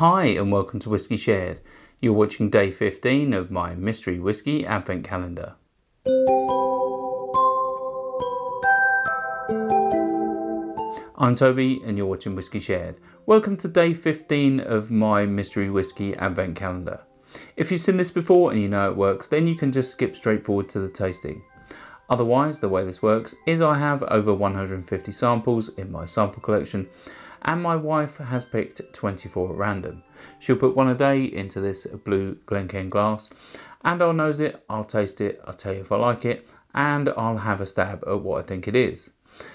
Hi and welcome to Whiskey Shared. You're watching day 15 of my mystery whiskey advent calendar. I'm Toby and you're watching Whiskey Shared. Welcome to day 15 of my mystery whiskey advent calendar. If you've seen this before and you know it works, then you can just skip straight forward to the tasting. Otherwise, the way this works is I have over 150 samples in my sample collection, and my wife has picked 24 at random. She'll put one a day into this blue Glencairn glass, and I'll nose it, I'll taste it, I'll tell you if I like it, and I'll have a stab at what I think it is.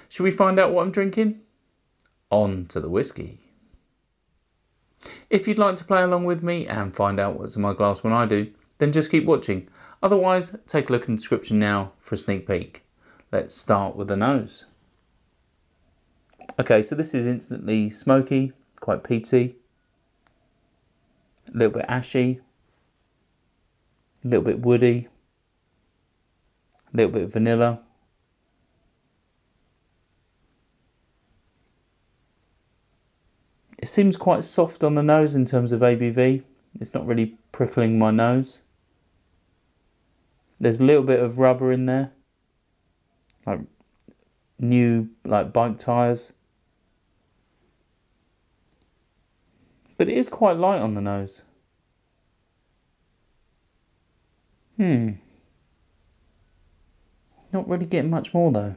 Shall we find out what I'm drinking? On to the whiskey. If you'd like to play along with me and find out what's in my glass when I do, then just keep watching. Otherwise, take a look in the description now for a sneak peek. Let's start with the nose. Okay, so this is instantly smoky, quite peaty, a little bit ashy, a little bit woody, a little bit vanilla. It seems quite soft on the nose in terms of ABV. It's not really prickling my nose. There's a little bit of rubber in there, like new bike tyres. But it is quite light on the nose. Not really getting much more though.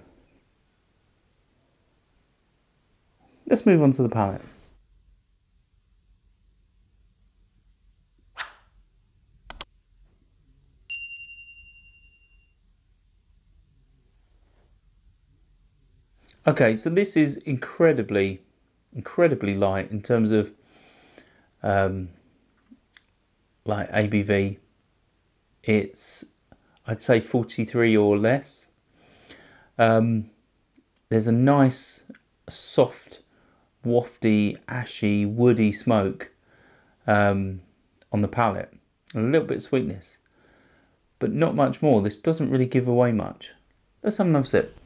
Let's move on to the palate. Okay, so this is incredibly light in terms of ABV. It's, I'd say 43 or less. There's a nice, soft, wafty, ashy, woody smoke on the palate. And a little bit of sweetness, but not much more. This doesn't really give away much. Let's have another sip.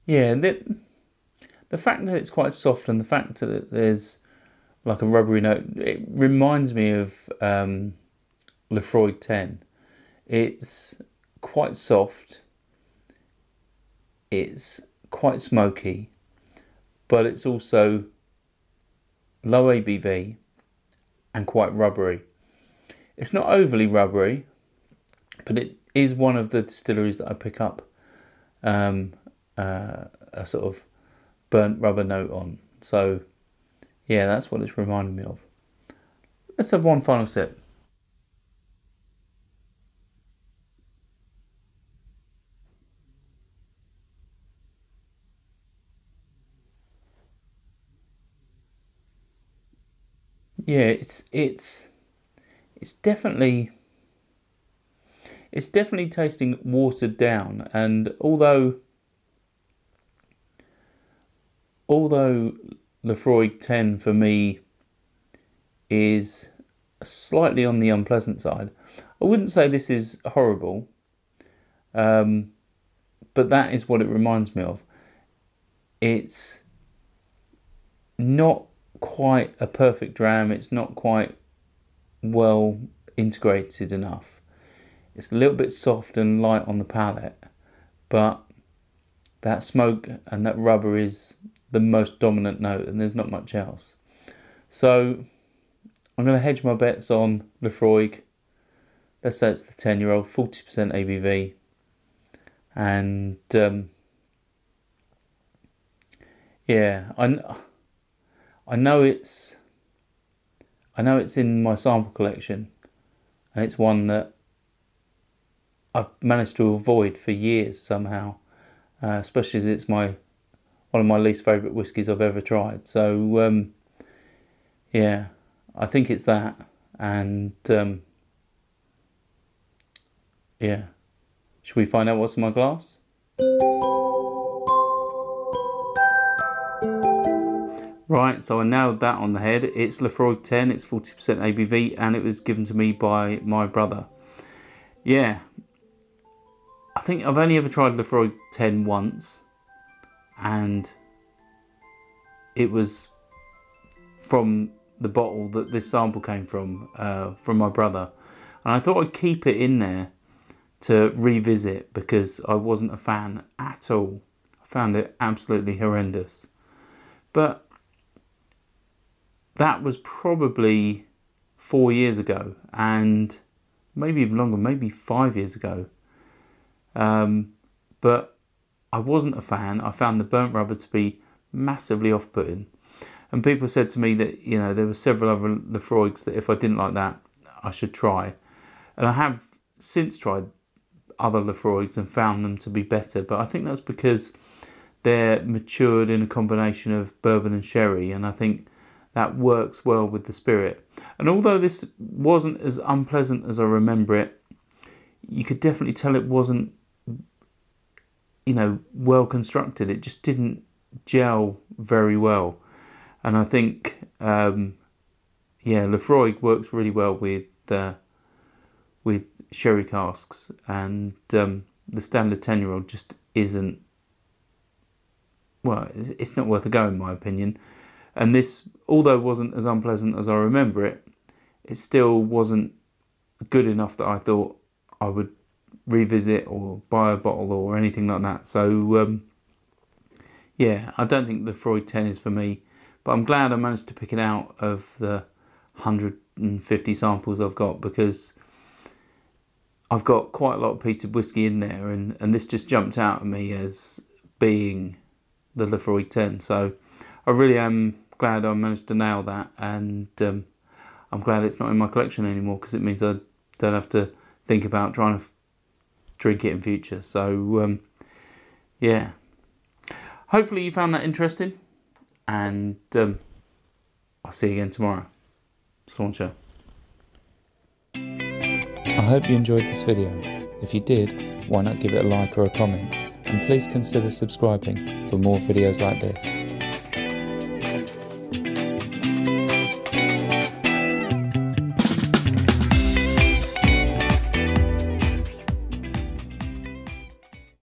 Yeah, the fact that it's quite soft and the fact that there's like a rubbery note, it reminds me of Laphroaig 10. It's quite soft, it's quite smoky, but it's also low ABV and quite rubbery. It's not overly rubbery, but it is one of the distilleries that I pick up a sort of burnt rubber note on. So yeah, that's what it's reminding me of. Let's have one final sip. Yeah, it's definitely tasting watered down, and although Laphroaig 10 for me is slightly on the unpleasant side, I wouldn't say this is horrible, but that is what it reminds me of. It's not quite a perfect dram, it's not quite well integrated enough. It's a little bit soft and light on the palate, but that smoke and that rubber is the most dominant note, and there's not much else. So I'm going to hedge my bets on Laphroaig. Let's say it's the 10-year-old, 40% ABV, and yeah, I know it's in my sample collection, and it's one that I've managed to avoid for years somehow, especially as it's one of my least favourite whiskies I've ever tried. So yeah, I think it's that, and yeah, should we find out what's in my glass? Right, so I nailed that on the head. It's Laphroaig 10, it's 40% ABV, and it was given to me by my brother. yeah, I think I've only ever tried Laphroaig 10 once, and it was from the bottle that this sample came from my brother, and I thought I'd keep it in there to revisit because I wasn't a fan at all. I found it absolutely horrendous. But that was probably 4 years ago, and maybe even longer, maybe 5 years ago. But I wasn't a fan. I found the burnt rubber to be massively off-putting. And people said to me that, you know, there were several other Laphroaigs that if I didn't like that, I should try. And I have since tried other Laphroaigs and found them to be better. But I think that's because they're matured in a combination of bourbon and sherry. And I think that works well with the spirit. And although this wasn't as unpleasant as I remember it, you could definitely tell it wasn't, you know, well constructed. It just didn't gel very well. And I think, Laphroaig works really well with sherry casks, and the standard 10-year-old just isn't. Well, it's not worth a go in my opinion. And this, although it wasn't as unpleasant as I remember it, it still wasn't good enough that I thought I would revisit or buy a bottle or anything like that. So I don't think the Laphroaig 10 is for me. But I'm glad I managed to pick it out of the 150 samples I've got, because I've got quite a lot of peated whiskey in there, and this just jumped out at me as being the Laphroaig 10. So I really am glad I managed to nail that, and I'm glad it's not in my collection anymore, because it means I don't have to think about trying to drink it in future. So hopefully you found that interesting. And I'll see you again tomorrow. Swanshire. I hope you enjoyed this video. If you did, why not give it a like or a comment, and please consider subscribing for more videos like this.